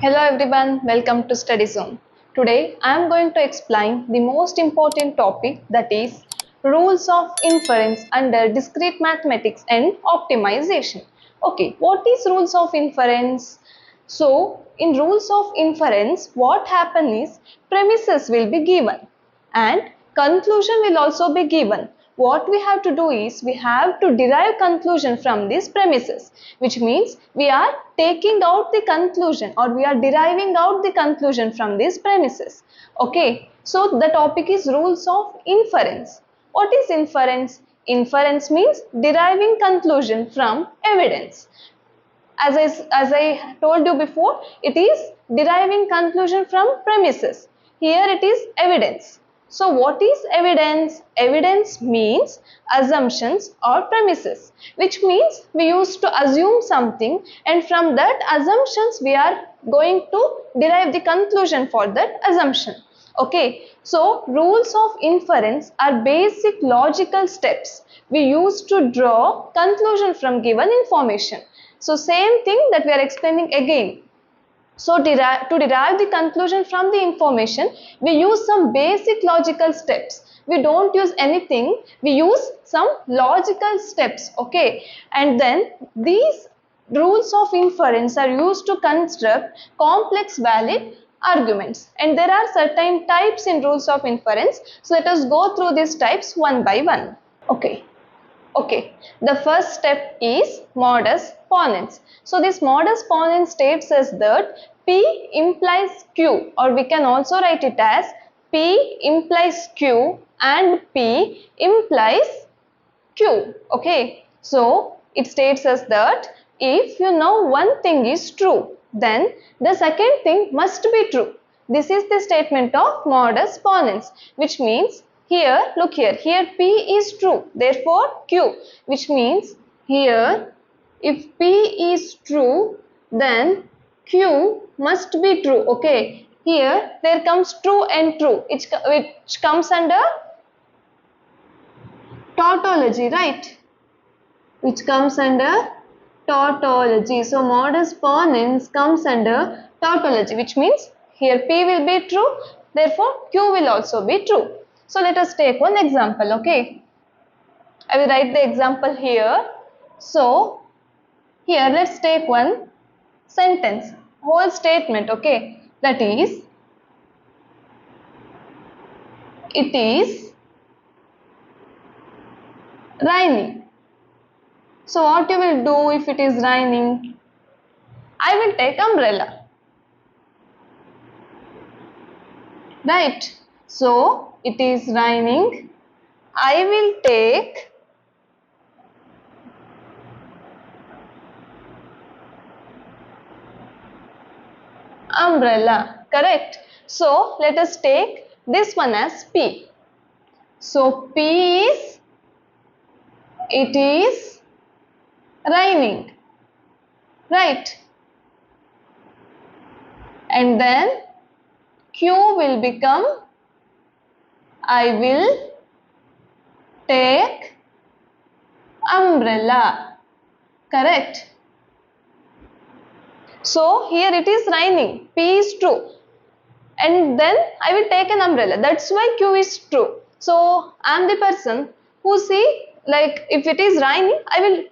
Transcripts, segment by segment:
Hello everyone, welcome to Study Zone. Today I am going to explain the most important topic, that is rules of inference under discrete mathematics and optimization. Okay, what is rules of inference? So in rules of inference, what happens is premises will be given and conclusion will also be given. What we have to do is we have to derive conclusion from these premises, which means we are taking out the conclusion or we are deriving out the conclusion from these premises. Okay, so the topic is rules of inference. What is inference? Inference means deriving conclusion from evidence. As I told you before, it is deriving conclusion from premises. Here it is evidence. So what is evidence? Evidence means assumptions or premises, which means we used to assume something and from that assumptions we are going to derive the conclusion for that assumption. Okay, so rules of inference are basic logical steps we use to draw conclusion from given information. So same thing that we are explaining again. So to derive the conclusion from the information, we use some basic logical steps. We don't use anything, we use some logical steps, okay? And then these rules of inference are used to construct complex valid arguments. And there are certain types in rules of inference. So let us go through these types one by one. Okay, the first step is Modus Ponens. So this Modus Ponens states as that P implies Q, or we can also write it as P implies Q and P implies Q. Okay, so it states as that if you know one thing is true, then the second thing must be true. This is the statement of Modus Ponens, which means here, look here P is true, therefore Q, which means here if P is true, then Q must be true. Okay, here there comes true and true, which comes under tautology, right? Which comes under tautology. So Modus Ponens comes under tautology, which means here P will be true, therefore Q will also be true. So let us take one example, okay? I will write the example here. So here let's take one sentence, whole statement, okay? That is, it is raining. So what you will do if it is raining? I will take umbrella, right? So it is raining, I will take umbrella, correct? So let us take this one as P. So P is, it is raining, right? And then Q will become, I will take umbrella, correct? So here it is raining, P is true, and then I will take an umbrella, that's why Q is true. So I am the person who see, like if it is raining, I will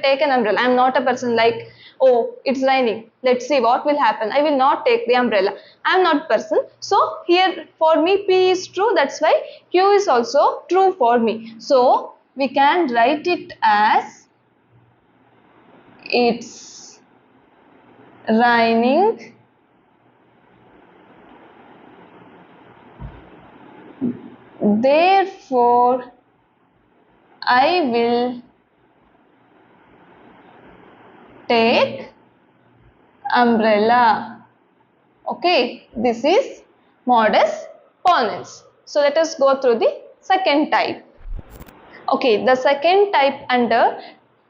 take an umbrella. I am not a person like, oh it's raining, let's see what will happen, I will not take the umbrella. I am not a person. So here for me P is true, that's why Q is also true for me. So we can write it as it's raining, therefore I will take umbrella. Okay, this is Modus Ponens. So let us go through the second type. Okay, the second type under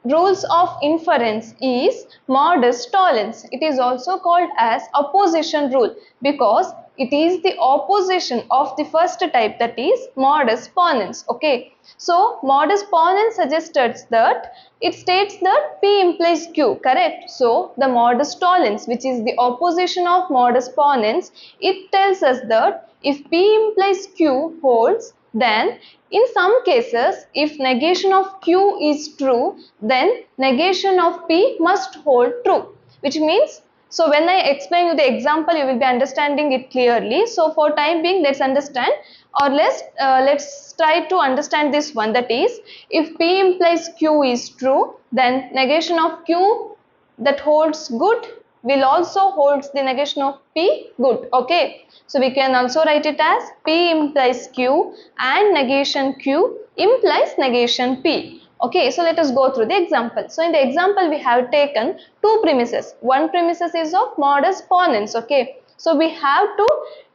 rules of inference is Modus Tollens. It is also called as opposition rule because it is the opposition of the first type, that is Modus Ponens. Okay, so Modus Ponens suggested that it states that P implies Q, correct? So the Modus Tollens, which is the opposition of Modus Ponens, it tells us that if P implies Q holds, then in some cases, if negation of Q is true, then negation of P must hold true, which means, so when I explain you the example, you will be understanding it clearly. So for time being, let's understand, or let's try to understand this one, that is, if P implies Q is true, then negation of Q that holds good will also holds the negation of P good. Okay, so we can also write it as P implies Q and negation Q implies negation P. Okay, so let us go through the example. So in the example we have taken two premises. One premises is of Modus Ponens. Okay, so we have to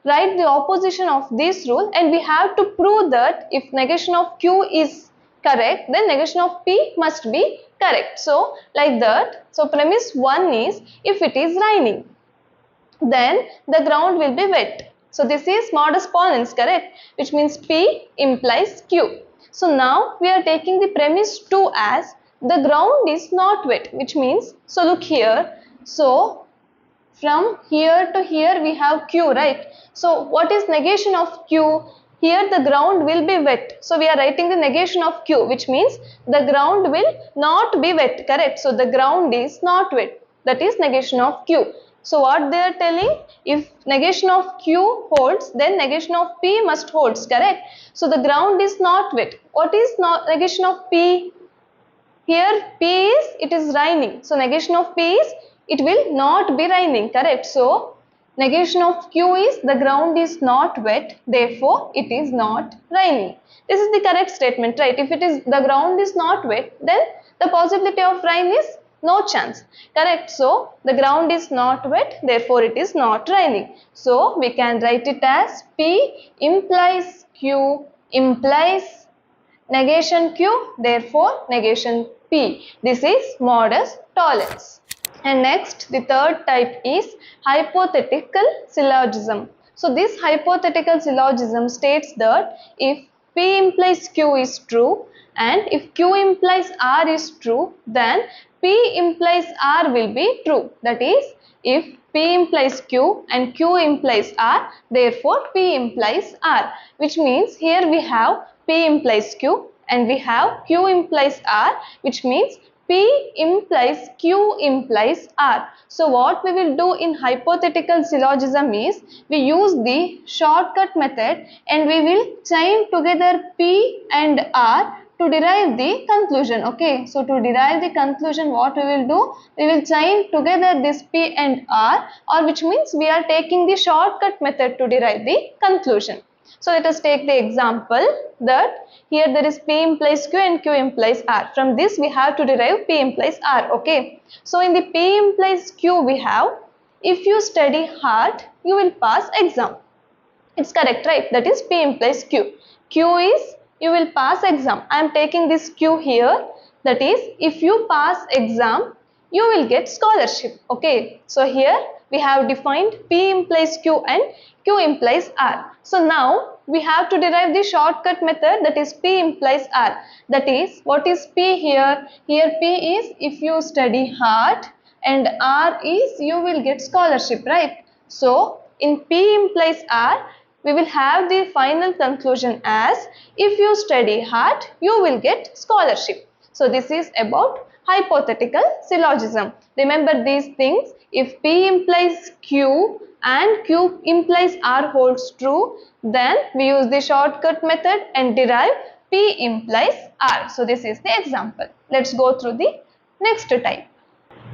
write the opposition of this rule and we have to prove that if negation of Q is correct, then negation of P must be correct. So like that, so premise 1 is if it is raining, then the ground will be wet. So this is Modus Ponens, correct, which means P implies Q. So now we are taking the premise 2 as the ground is not wet, which means, so look here, so from here to here we have Q, right? So what is negation of Q? Here the ground will be wet. So we are writing the negation of Q, which means the ground will not be wet, correct? So the ground is not wet. That is negation of Q. So what they are telling, if negation of Q holds, then negation of P must holds, correct? So the ground is not wet. What is not negation of P? Here P is, it is raining. So negation of P is, it will not be raining, correct? So negation of Q is, the ground is not wet, therefore it is not raining. This is the correct statement, right? If it is, the ground is not wet, then the possibility of rain is no chance, correct? So the ground is not wet, therefore it is not raining. So we can write it as P implies Q implies negation Q, therefore negation P. This is Modus Tollens. And next, the third type is hypothetical syllogism. So this hypothetical syllogism states that if P implies Q is true and if Q implies R is true, then P implies R will be true. That is, if P implies Q and Q implies R, therefore P implies R, which means here we have P implies Q and we have Q implies R, which means P implies Q implies R. So what we will do in hypothetical syllogism is we use the shortcut method and we will chain together P and R to derive the conclusion. Okay, so to derive the conclusion, what we will do, we will chain together this P and R, or which means we are taking the shortcut method to derive the conclusion. So let us take the example that here there is P implies Q and Q implies R. From this we have to derive P implies R. Okay, so in the P implies Q we have, if you study hard you will pass exam. It's correct, right? That is P implies Q. Q is you will pass exam. I am taking this Q here, that is if you pass exam you will get scholarship. Okay, so here we have defined P implies Q and Q implies R. So now we have to derive the shortcut method, that is P implies R. That is, what is P here? Here P is if you study hard and R is you will get scholarship, right? So in P implies R, we will have the final conclusion as if you study hard you will get scholarship. So this is about hypothetical syllogism. Remember these things. If P implies Q and Q implies R holds true, then we use the shortcut method and derive P implies R. So this is the example. Let's go through the next type.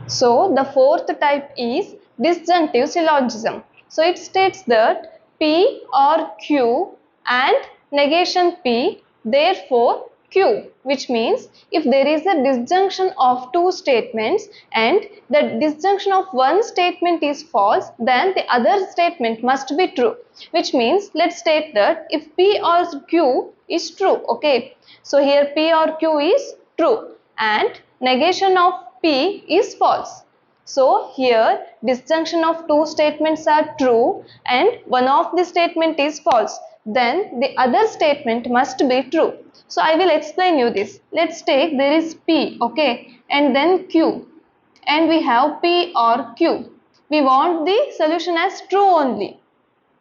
So the fourth type is disjunctive syllogism. So it states that P or Q and negation P, therefore Q, which means if there is a disjunction of two statements and the disjunction of one statement is false, then the other statement must be true, which means let's state that if P or Q is true. Okay, so here P or Q is true and negation of P is false. So here disjunction of two statements are true and one of the statement is false. Then the other statement must be true. So I will explain you this. Let's take there is P, okay, and then Q, and we have P or Q. We want the solution as true only,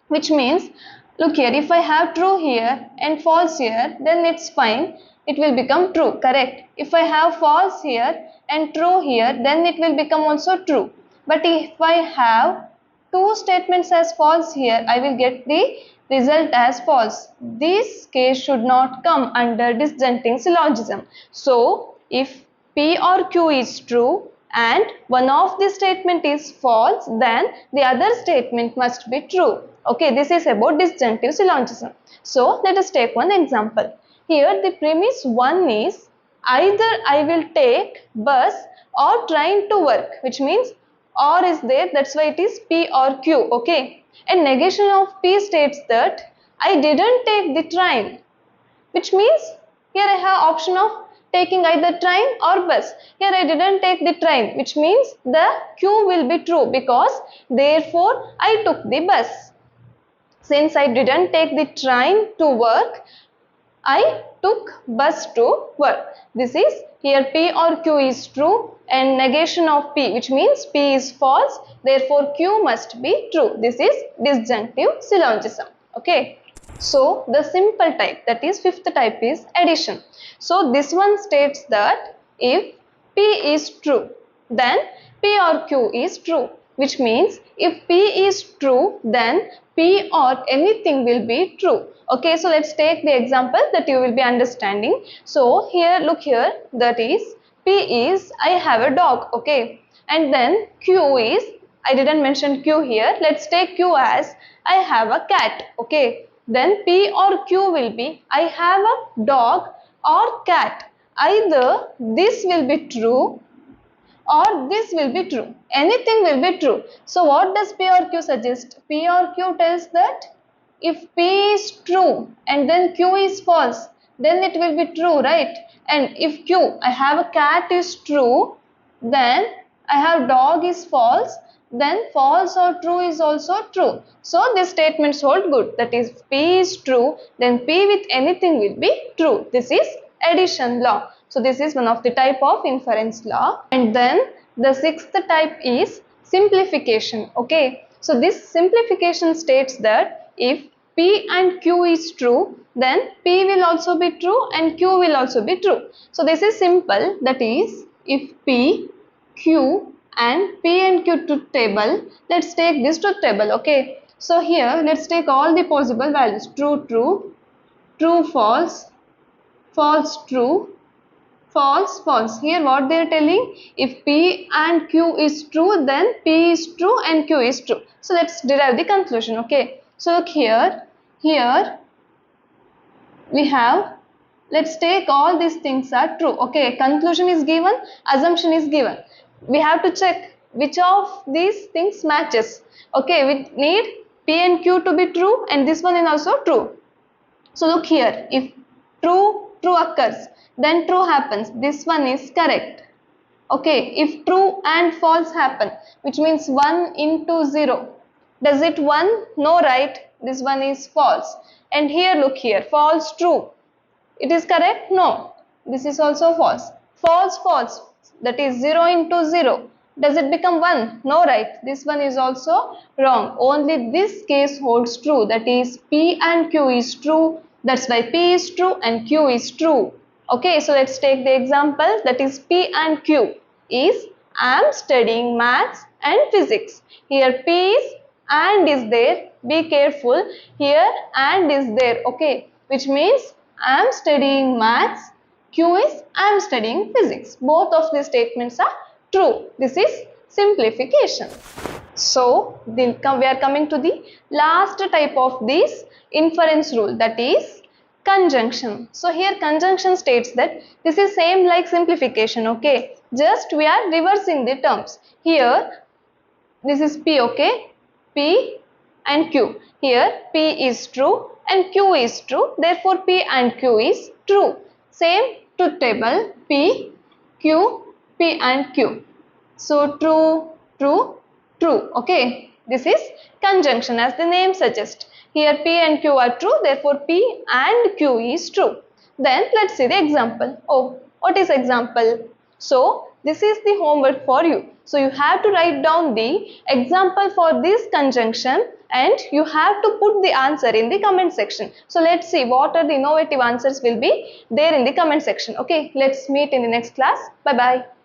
which means, look here, if I have true here and false here, then it's fine, it will become true, correct? If I have false here and true here, then it will become also true. But if I have two statements as false here, I will get the result as false. This case should not come under disjunctive syllogism. So if P or Q is true and one of the statement is false, then the other statement must be true. Okay, this is about disjunctive syllogism. So let us take one example. Here the premise 1 is either I will take bus or train to work, which means or is there, that's why it is P or Q. Okay, and negation of P states that I didn't take the train, which means here I have option of taking either train or bus. Here I didn't take the train, which means the Q will be true because therefore I took the bus. Since I didn't take the train to work, I took bus to work. This is here P or Q is true and negation of P, which means P is false, therefore Q must be true. This is disjunctive syllogism. Okay. So the simple type, that is fifth type, is addition. So this one states that if P is true, then P or Q is true, which means if P is true, then P or anything will be true. Okay, so let's take the example that you will be understanding. So here, look here, that is P is I have a dog, okay, and then Q is, I didn't mention Q here, let's take Q as I have a cat, okay. Then P or Q will be I have a dog or cat. Either this will be true or this will be true. Anything will be true. So what does P or Q suggest? P or Q tells that if P is true and then Q is false, then it will be true, right? And if Q, I have a cat, is true, then I have dog is false, then false or true is also true. So these statements hold good. That is, P is true, then P with anything will be true. This is addition law. So this is one of the type of inference law. And then the sixth type is simplification. Okay. So this simplification states that if P and Q is true, then P will also be true and Q will also be true. So this is simple. That is, if P, Q and P and Q truth table, let's take this truth table. Okay. So here let's take all the possible values. True, true, true, false, false, true, false, false. Here what they are telling, if P and Q is true, then P is true and Q is true. So let's derive the conclusion. Okay. So look here we have, let's take all these things are true. Okay. Conclusion is given, assumption is given. We have to check which of these things matches. Okay. We need P and Q to be true and this one is also true. So look here, if true occurs, then true happens. This one is correct. Okay, if true and false happen, which means 1 into 0, does it 1? No, right? This one is false. And here, look here, false, true. It is correct? No. This is also false. False, false. That is 0 into 0. Does it become 1? No, right? This one is also wrong. Only this case holds true. That is, P and Q is true. That's why P is true and Q is true. Okay, so let's take the example. That is, P and Q is I am studying maths and physics. Here P is and is there. Be careful. Here and is there. Okay, which means I am studying maths. Q is I am studying physics. Both of these statements are true. This is simplification. So we are coming to the last type of this inference rule, that is conjunction. So here conjunction states that this is same like simplification. Okay, just we are reversing the terms. Here this is P. Okay, P and Q. Here P is true and Q is true. Therefore P and Q is true. Same truth table, P, Q, P and Q. So true, true. Okay, this is conjunction as the name suggests. Here P and Q are true, therefore P and Q is true. Then let's see the example. Oh, what is example? So this is the homework for you. So you have to write down the example for this conjunction and you have to put the answer in the comment section. So let's see what are the innovative answers will be there in the comment section. Okay, let's meet in the next class. Bye bye.